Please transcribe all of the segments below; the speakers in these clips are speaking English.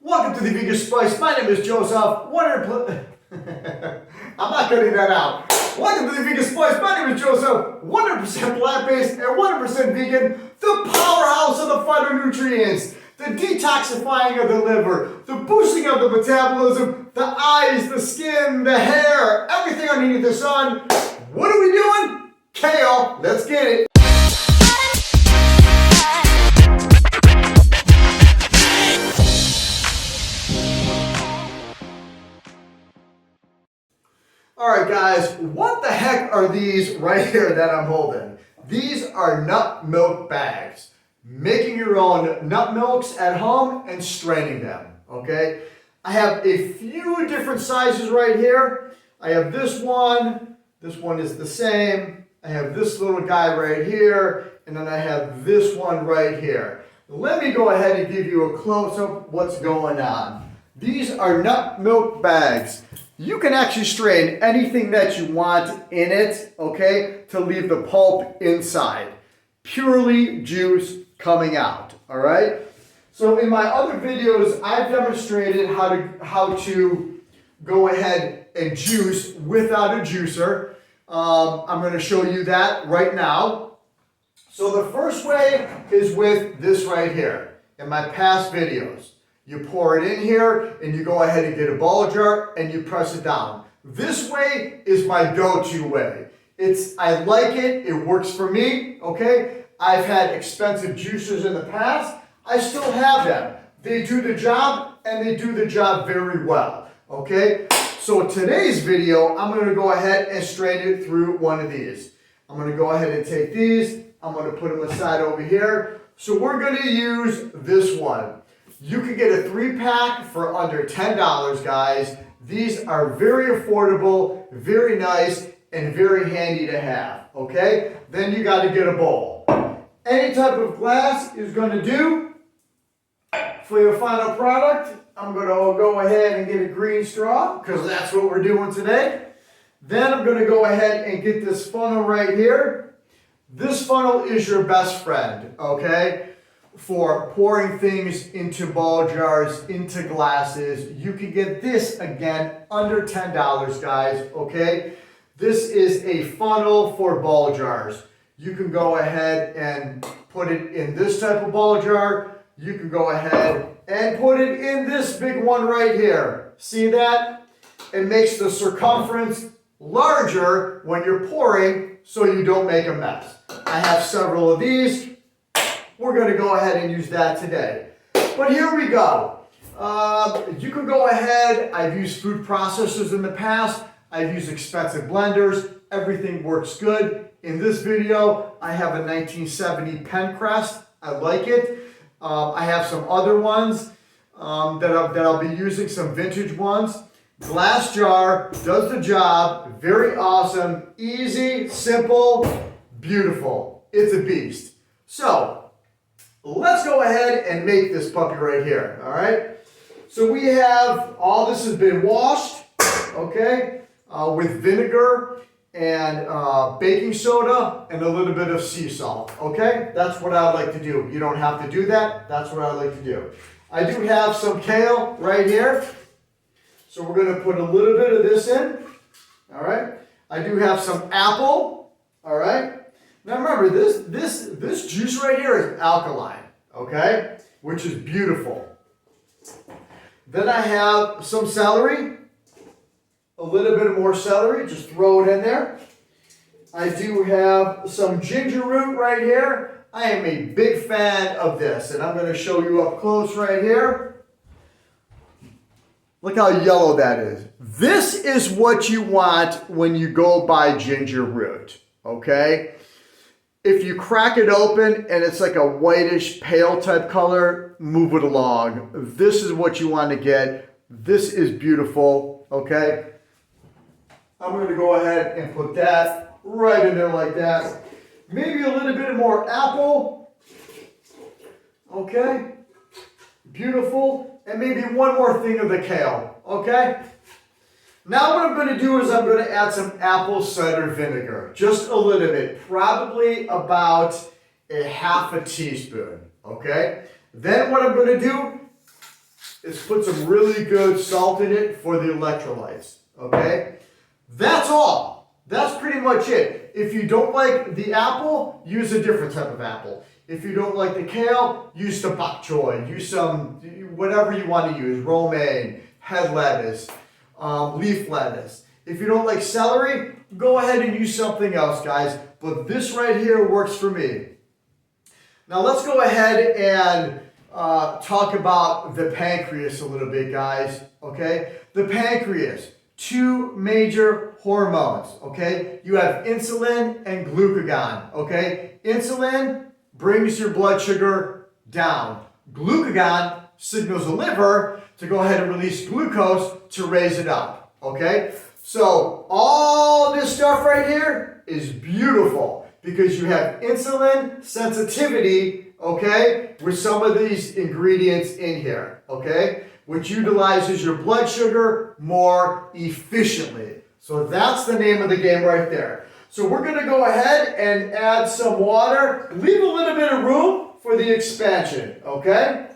Welcome to the Vegan Spice. My name is Joseph. I'm not cutting that out. Welcome to the Vegan Spice. My name is Joseph. 100% plant-based and 100% vegan. The powerhouse of the phytonutrients. The detoxifying of the liver. The boosting of the metabolism. The eyes, the skin, the hair. Everything underneath the sun. What are we doing? Kale. Let's get it. Alright guys, what the heck are these right here that I'm holding? These are nut milk bags. Making your own nut milks at home and straining them, okay? I have a few different sizes right here. I have this one is the same. I have this little guy right here, and then I have this one right here. Let me go ahead and give you a close-up of what's going on. These are nut milk bags. You can actually strain anything that you want in it, okay, to leave the pulp inside. Purely juice coming out, all right? So in my other videos, I've demonstrated how to go ahead and juice without a juicer. I'm going to show you that right now. So the first way is with this right here in my past videos. You pour it in here and you go ahead and get a ball jar and you press it down. This way is my go-to way. I like it, it works for me, okay? I've had expensive juicers in the past. I still have them. They do the job and they do the job very well, okay? So today's video, I'm gonna go ahead and strain it through one of these. I'm gonna go ahead and take these. I'm gonna put them aside over here. So we're gonna use this one. You can get a 3-pack for under $10, guys. These are very affordable, very nice, and very handy to have, okay? Then you got to get a bowl. Any type of glass is going to do. For your final product, I'm going to go ahead and get a green straw, because that's what we're doing today. Then I'm going to go ahead and get this funnel right here. This funnel is your best friend, okay? For pouring things into ball jars, into glasses. You can get this, again, under $10, guys, okay? This is a funnel for ball jars. You can go ahead and put it in this type of ball jar. You can go ahead and put it in this big one right here. See that? It makes the circumference larger when you're pouring so you don't make a mess. I have several of these. We're going to go ahead and use that today. But here we go. You can go ahead. I've used food processors in the past. I've used expensive blenders. Everything works good. In this video, I have a 1970 Pencrest. I like it. I have some other ones that I'll be using, some vintage ones. Glass jar does the job. Very awesome. Easy, simple, beautiful. It's a beast. So, let's go ahead and make this puppy right here, all right? So we have, all this has been washed, okay, with vinegar and baking soda and a little bit of sea salt, okay? That's what I like to do. You don't have to do that. That's what I like to do. I do have some kale right here. So we're going to put a little bit of this in, all right? I do have some apple, all right? Now remember, this juice right here is alkaline, okay? Which is beautiful. Then I have some celery, a little bit more celery, just throw it in there. I do have some ginger root right here. I am a big fan of this, and I'm going to show you up close right here. Look how yellow that is. This is what you want when you go buy ginger root, okay? If you crack it open and it's like a whitish pale type color, move it along. This is what you want to get. This is beautiful, okay? I'm going to go ahead and put that right in there like that. Maybe a little bit more apple. Okay? Beautiful. And maybe one more thing of the kale, okay? Now what I'm going to do is I'm going to add some apple cider vinegar. Just a little bit. Probably about a half a teaspoon. Okay? Then what I'm going to do is put some really good salt in it for the electrolytes, okay? That's all. That's pretty much it. If you don't like the apple, use a different type of apple. If you don't like the kale, use the bok choy. Use some, whatever you want to use, romaine, head lettuce, leaf lettuce. If you don't like celery, go ahead and use something else, guys. But this right here works for me. Now let's go ahead and talk about the pancreas a little bit, guys, okay? The pancreas, two major hormones, okay? You have insulin and glucagon, okay? Insulin brings your blood sugar down. Glucagon signals the liver to go ahead and release glucose to raise it up, okay? So all this stuff right here is beautiful because you have insulin sensitivity, okay, with some of these ingredients in here, okay, which utilizes your blood sugar more efficiently. So that's the name of the game right there. So we're going to go ahead and add some water. Leave a little bit of room for the expansion, okay?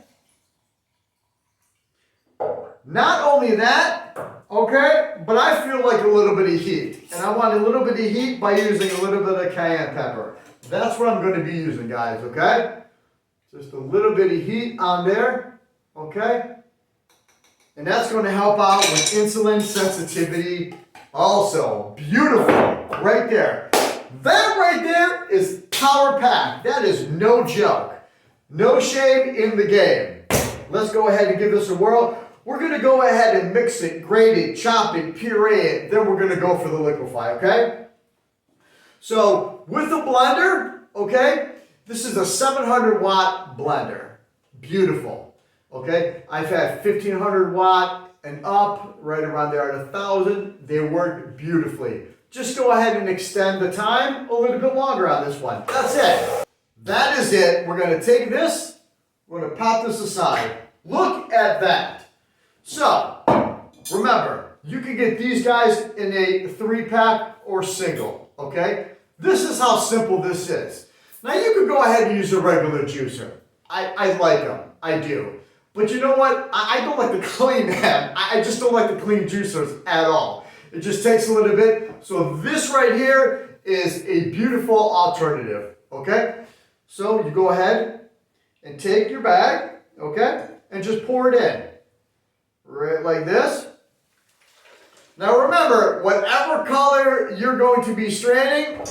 Not only that, okay, but I feel like a little bit of heat. And I want a little bit of heat by using a little bit of cayenne pepper. That's what I'm going to be using, guys, okay? Just a little bit of heat on there, okay? And that's going to help out with insulin sensitivity also. Beautiful, right there. That right there is power packed. That is no joke. No shame in the game. Let's go ahead and give this a whirl. We're going to go ahead and mix it, grate it, chop it, puree it. Then we're going to go for the liquefy, okay? So with the blender, okay, this is a 700 watt blender. Beautiful, okay? I've had 1500 watt and up, right around there at 1000. They work beautifully. Just go ahead and extend the time a little bit longer on this one. That's it. That is it. We're going to take this, we're going to pop this aside. Look at that. So, remember, you can get these guys in a 3-pack or single, okay? This is how simple this is. Now, you could go ahead and use a regular juicer. I like them. I do. But you know what? I don't like to clean them. I just don't like to clean juicers at all. It just takes a little bit. So this right here is a beautiful alternative, okay? So you go ahead and take your bag, okay, and just pour it in. Right like this. Now remember, whatever color you're going to be straining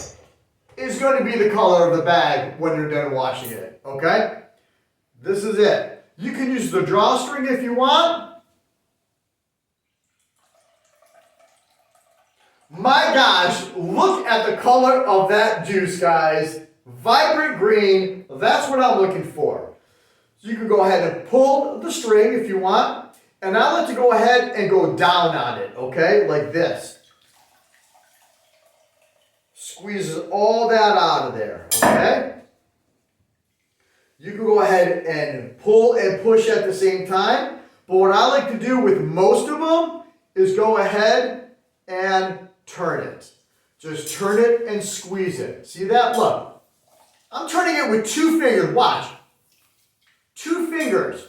is going to be the color of the bag when you're done washing it, okay? This is it. You can use the drawstring if you want. My gosh, look at the color of that juice, guys. Vibrant green, that's what I'm looking for. So you can go ahead and pull the string if you want. And I like to go ahead and go down on it, okay? Like this. Squeezes all that out of there, okay? You can go ahead and pull and push at the same time. But what I like to do with most of them is go ahead and turn it. Just turn it and squeeze it. See that? Look. I'm turning it with 2 fingers. Watch. 2 fingers.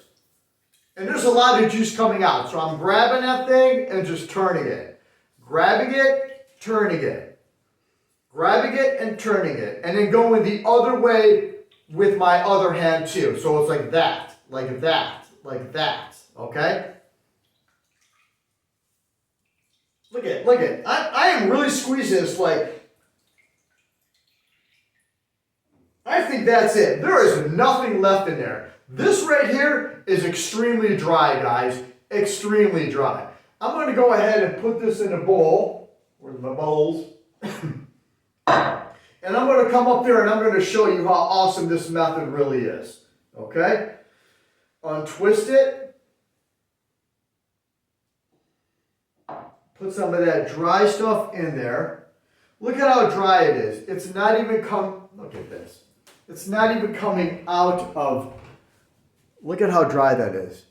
And there's a lot of juice coming out. So I'm grabbing that thing and just turning it. Grabbing it, turning it. Grabbing it and turning it. And then going the other way with my other hand too. So it's like that, like that, like that. Okay? Look at, look at. I am really squeezing this like, I think that's it. There is nothing left in there. This right here is extremely dry, guys. Extremely dry. I'm going to go ahead and put this in a bowl. Where's my bowls? And I'm going to come up there and I'm going to show you how awesome this method really is. Okay? Untwist it. Put some of that dry stuff in there. Look at how dry it is. It's not even look at this. It's not even coming out of. Look at how dry that is.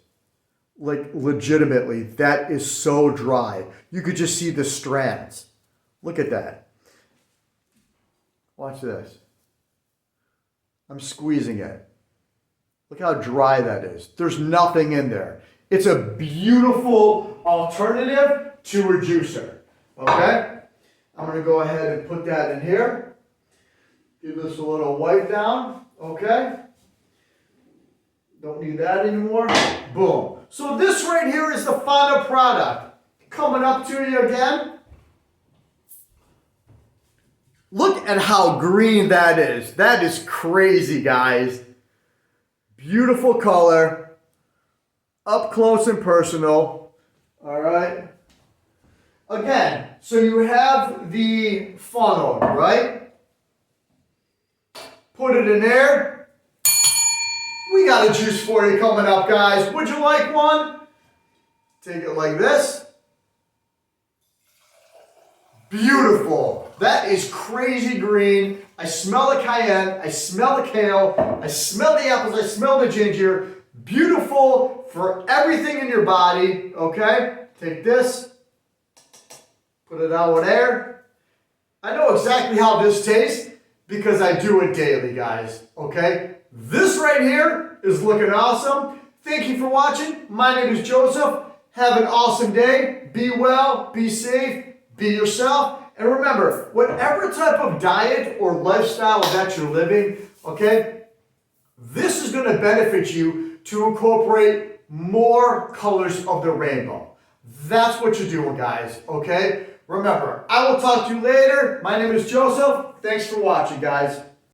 Like, legitimately, that is so dry. You could just see the strands. Look at that. Watch this. I'm squeezing it. Look how dry that is. There's nothing in there. It's a beautiful alternative to a juicer, okay? I'm gonna go ahead and put that in here. Give this a little wipe down, okay? Don't need that anymore. Boom. So this right here is the final product. Coming up to you again. Look at how green that is. That is crazy, guys. Beautiful color. Up close and personal. All right. Again, so you have the funnel, right? Put it in there. We got a juice for you coming up, guys. Would you like one? Take it like this. Beautiful. That is crazy green. I smell the cayenne. I smell the kale. I smell the apples. I smell the ginger. Beautiful for everything in your body. Okay? Take this. Put it out there. I know exactly how this tastes because I do it daily, guys. Okay? This right here is looking awesome. Thank you for watching. My name is Joseph. Have an awesome day. Be well. Be safe. Be yourself. And remember, whatever type of diet or lifestyle that you're living, okay, this is going to benefit you to incorporate more colors of the rainbow. That's what you're doing, guys, okay? Remember, I will talk to you later. My name is Joseph. Thanks for watching, guys.